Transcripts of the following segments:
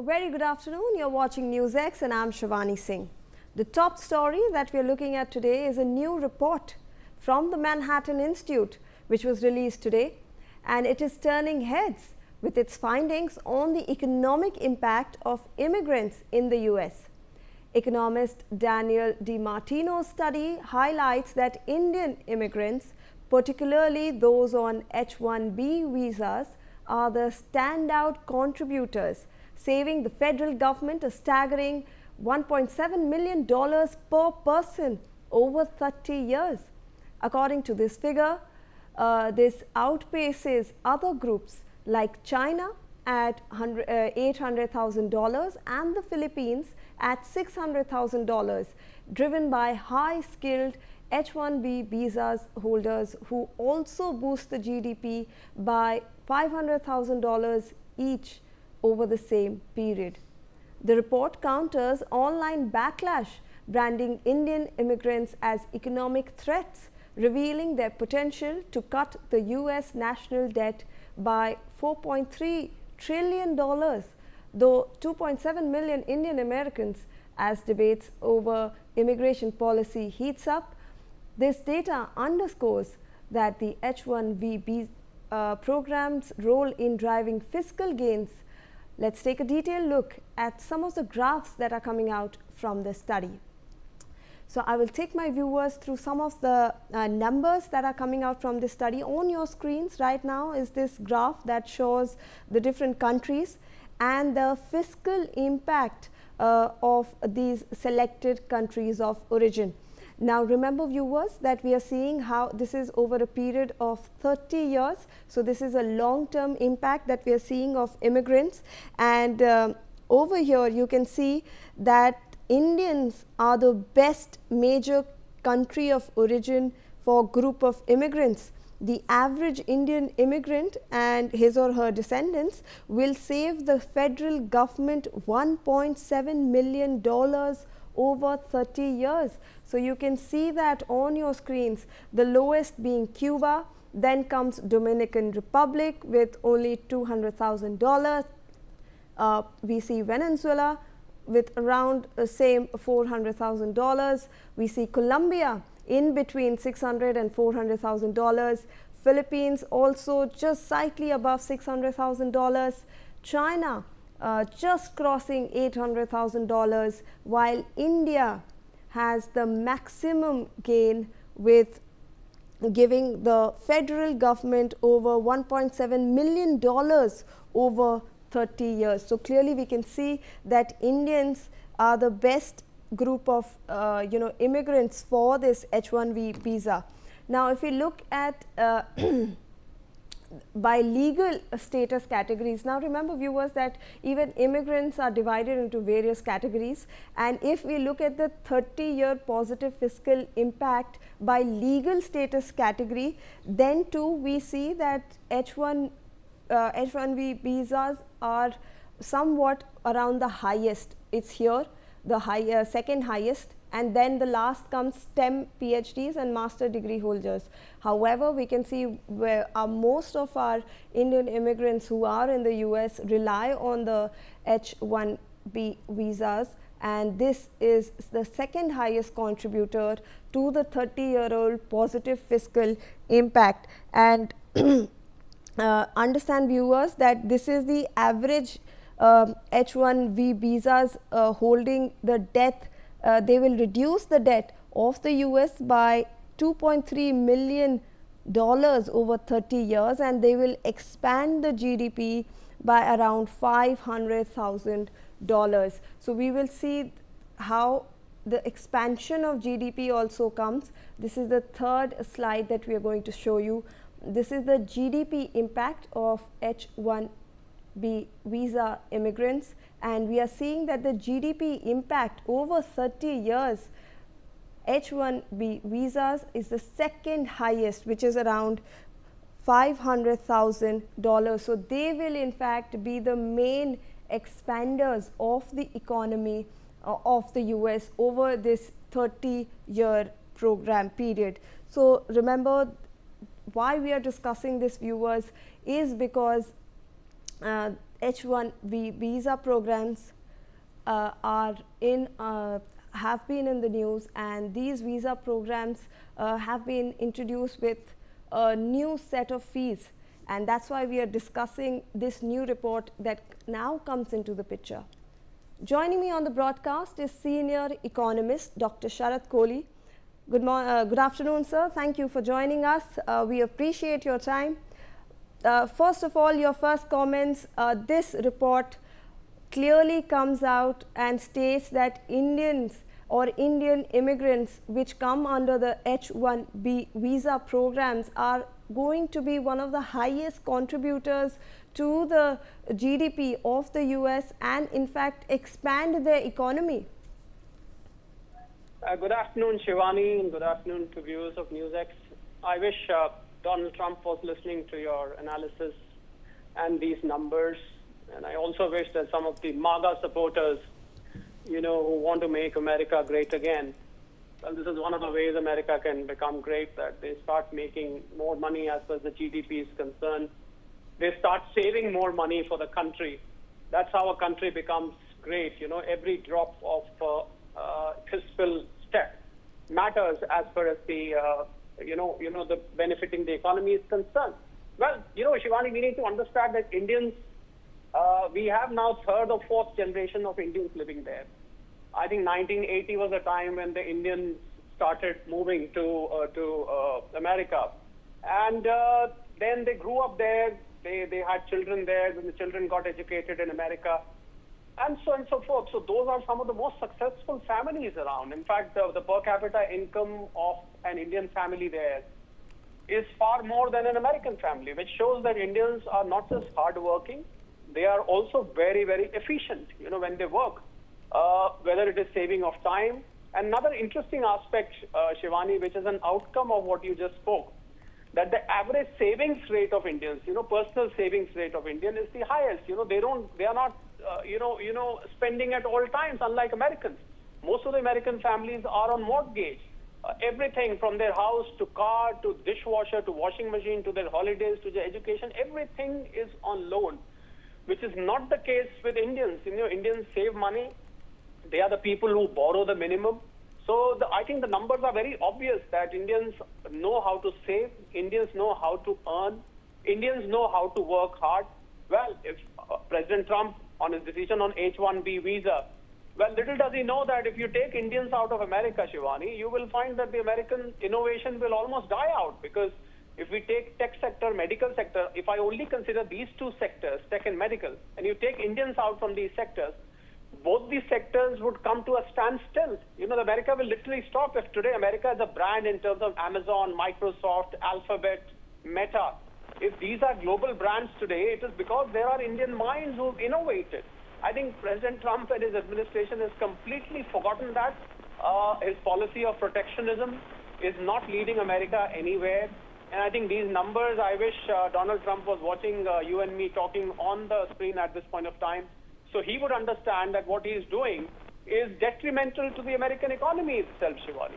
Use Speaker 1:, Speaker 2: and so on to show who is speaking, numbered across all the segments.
Speaker 1: very good afternoon. You're watching Newsx and I'm Shivani Singh. The top story that we're looking at today is a new report from the Manhattan Institute, which was released today, and it is turning heads with its findings on the economic impact of immigrants in the US. Economist Daniel DiMartino's study highlights that Indian immigrants, particularly those on H1B visas, are the standout contributors, saving the federal government a staggering $1.7 million per person over 30 years. According to this figure, this outpaces other groups like China at $800,000 and the Philippines at $600,000, driven by high-skilled H1B visas holders who also boost the GDP by $500,000 each over the same period. The report counters online backlash branding Indian immigrants as economic threats, revealing their potential to cut the US national debt by $4.3 trillion, though 2.7 million Indian Americans, as debates over immigration policy heats up. This data underscores that the H1B program's role in driving fiscal gains. Let's take a detailed look at some of the graphs that are coming out from this study. So I will take my viewers through some of the numbers that are coming out from this study. On your screens right now is this graph that shows the different countries and the fiscal impact of these selected countries of origin. Now remember, viewers, that we are seeing how this is over a period of 30 years. So this is a long-term impact that we are seeing of immigrants, and over here you can see that Indians are the best major country of origin for group of immigrants. The average Indian immigrant and his or her descendants will save the federal government $1.7 million over 30 years. So you can see that on your screens, the lowest being Cuba, then comes Dominican Republic with only $200,000. We see Venezuela with around the same $400,000. We see Colombia in between $600,000 and $400,000. Philippines also just slightly above $600,000. China just crossing $800,000, while India has the maximum gain with giving the federal government over $1.7 million over 30 years. So clearly we can see that Indians are the best group of immigrants for this H1B visa. Now if we look at by legal status categories. Now remember, viewers, that even immigrants are divided into various categories, and if we look at the 30-year positive fiscal impact by legal status category, then too we see that H1B visas are somewhat around the highest. It's here the second highest, and then the last comes STEM PhDs and master degree holders. However, we can see where most of our Indian immigrants who are in the US rely on the H1B visas, and this is the second highest contributor to the 30-year-old positive fiscal impact. And understand, viewers, that this is the average H1B visas holding the debt. They will reduce the debt of the US by $2.3 million over 30 years, and they will expand the GDP by around $500,000. So we will see how the expansion of GDP also comes. This is the third slide that we are going to show you. This is the GDP impact of H1B visa immigrants, and we are seeing that the GDP impact over 30 years, H1B visas is the second highest, which is around $500,000. So they will in fact be the main expanders of the economy of the US over this 30-year program period. So remember, why we are discussing this, viewers, is because H1B visa programs have been in the news, and these visa programs have been introduced with a new set of fees, and that's why we are discussing this new report that now comes into the picture. Joining me on the broadcast is senior economist Dr. Sharat Kohli. Good afternoon, sir. Thank you for joining us. We appreciate your time. First of all, your first comments. This report clearly comes out and states that Indians or Indian immigrants which come under the H1B visa programs are going to be one of the highest contributors to the GDP of the US and in fact expand their economy.
Speaker 2: Good afternoon, Shivani, and good afternoon to viewers of Newsx. I wish Donald Trump was listening to your analysis and these numbers. And I also wish that some of the MAGA supporters, who want to make America great again, well, this is one of the ways America can become great, that they start making more money as far as the GDP is concerned. They start saving more money for the country. That's how a country becomes great. Every drop of fiscal step matters as far as the, the benefiting the economy is concerned. Well, Shivani, we need to understand that Indians, we have now third or fourth generation of Indians living there. I think 1980 was a time when the Indians started moving to America. And then they grew up there, they had children there, then the children got educated in America, and so on and so forth. So those are some of the most successful families around. In fact, the per capita income of an Indian family there is far more than an American family, which shows that Indians are not just hardworking, they are also very, very efficient, when they work, whether it is saving of time. Another interesting aspect, Shivani, which is an outcome of what you just spoke, that the average savings rate of Indians, personal savings rate of Indian is the highest. They are not, spending at all times, unlike Americans. Most of the American families are on mortgage. Everything from their house to car to dishwasher to washing machine to their holidays to their education, everything is on loan, which is not the case with Indians. Indians save money. They are the people who borrow the minimum. So I think the numbers are very obvious that Indians know how to save, Indians know how to earn, Indians know how to work hard. Well, if President Trump, on his decision on H1B visa, well, little does he know that if you take Indians out of America, Shivani, you will find that the American innovation will almost die out, because if we take tech sector, medical sector, if I only consider these two sectors, tech and medical, and you take Indians out from these sectors, both these sectors would come to a standstill. America will literally stop. If today America is a brand in terms of Amazon, Microsoft, Alphabet, Meta, if these are global brands today, it is because there are Indian minds who've innovated. I think President Trump and his administration has completely forgotten that. His policy of protectionism is not leading America anywhere. And I think these numbers, I wish Donald Trump was watching you and me talking on the screen at this point of time, so he would understand that what he is doing is detrimental to the American economy itself, Shivani.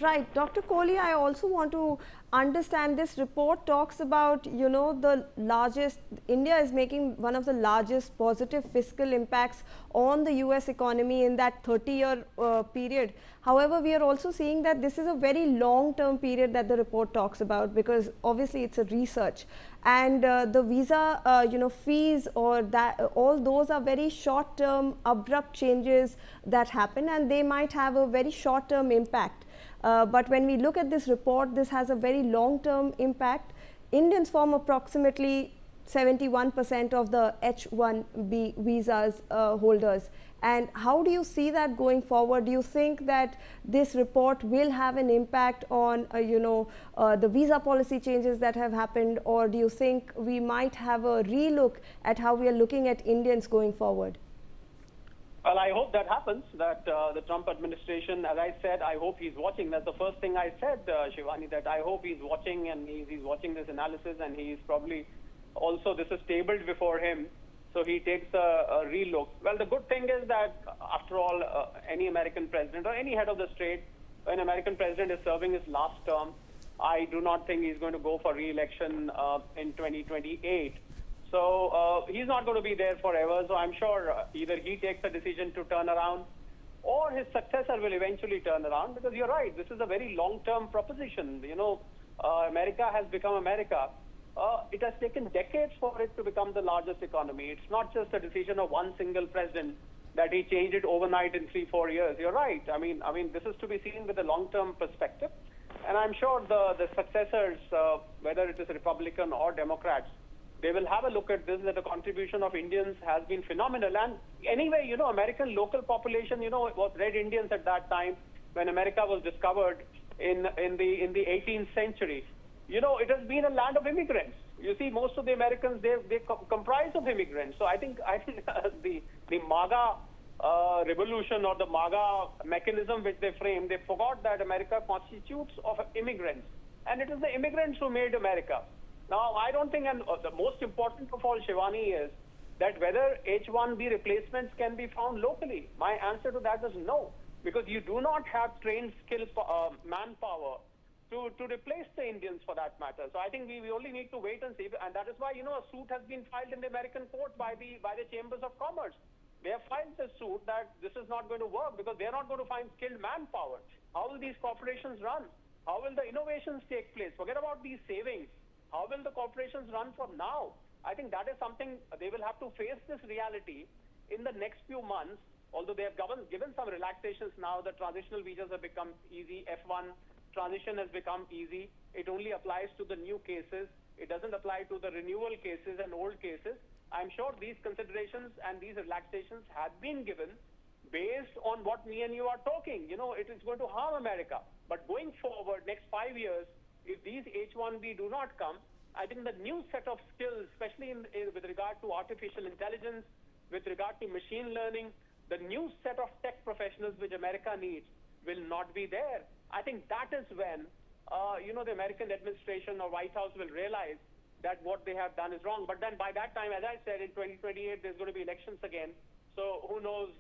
Speaker 1: Right. Dr. Kohli, I also want to understand, this report talks about, the largest, India is making one of the largest positive fiscal impacts on the US economy in that 30-year period. However, we are also seeing that this is a very long-term period that the report talks about, because obviously it's a research. And the visa, fees or that, all those are very short-term, abrupt changes that happen, and they might have a very short-term impact. But when we look at this report, this has a very long-term impact. Indians form approximately 71% of the H1B visas holders. And how do you see that going forward? Do you think that this report will have an impact on, the visa policy changes that have happened, or do you think we might have a relook at how we are looking at Indians going forward?
Speaker 2: Well, I hope that happens, that the Trump administration, as I said, I hope he's watching. That's the first thing I said, Shivani, that I hope he's watching, and he's watching this analysis, and he's probably also, this is tabled before him, so he takes a relook. Well, the good thing is that, after all, any American president or any head of the state, when American president is serving his last term, I do not think he's going to go for re-election in 2028. So he's not going to be there forever. So I'm sure either he takes a decision to turn around or his successor will eventually turn around, because you're right, this is a very long-term proposition. America has become America. It has taken decades for it to become the largest economy. It's not just a decision of one single president that he changed it overnight in 3-4 years. You're right. I mean, this is to be seen with a long-term perspective. And I'm sure the successors, whether it is Republican or Democrats, they will have a look at this, that the contribution of Indians has been phenomenal. And anyway, American local population, it was Red Indians at that time when America was discovered in the 18th century. It has been a land of immigrants. You see, most of the Americans, they comprise of immigrants. So I think the MAGA revolution or the MAGA mechanism which they framed, they forgot that America constitutes of immigrants. And it is the immigrants who made America. Now, I don't think, and the most important of all, Shivani, is that whether H1B replacements can be found locally. My answer to that is no, because you do not have trained, skilled manpower to replace the Indians for that matter. So I think we only need to wait and see. And that is why, a suit has been filed in the American court by the Chambers of Commerce. They have filed a suit that this is not going to work because they're not going to find skilled manpower. How will these corporations run? How will the innovations take place? Forget about these savings. How will the corporations run from now? I think that is something they will have to face this reality in the next few months. Although they have given some relaxations now, the transitional visas have become easy. F1 transition has become easy. It only applies to the new cases. It doesn't apply to the renewal cases and old cases. I'm sure these considerations and these relaxations have been given based on what me and you are talking. It is going to harm America. But going forward, next 5 years, if these H1B do not come, I think the new set of skills, especially with regard to artificial intelligence, with regard to machine learning, the new set of tech professionals which America needs will not be there. I think that is when, the American administration or White House will realize that what they have done is wrong. But then by that time, as I said, in 2028, there's going to be elections again. So who knows,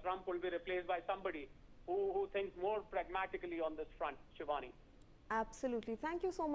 Speaker 2: Trump will be replaced by somebody who thinks more pragmatically on this front, Shivani.
Speaker 1: Absolutely. Thank you so much.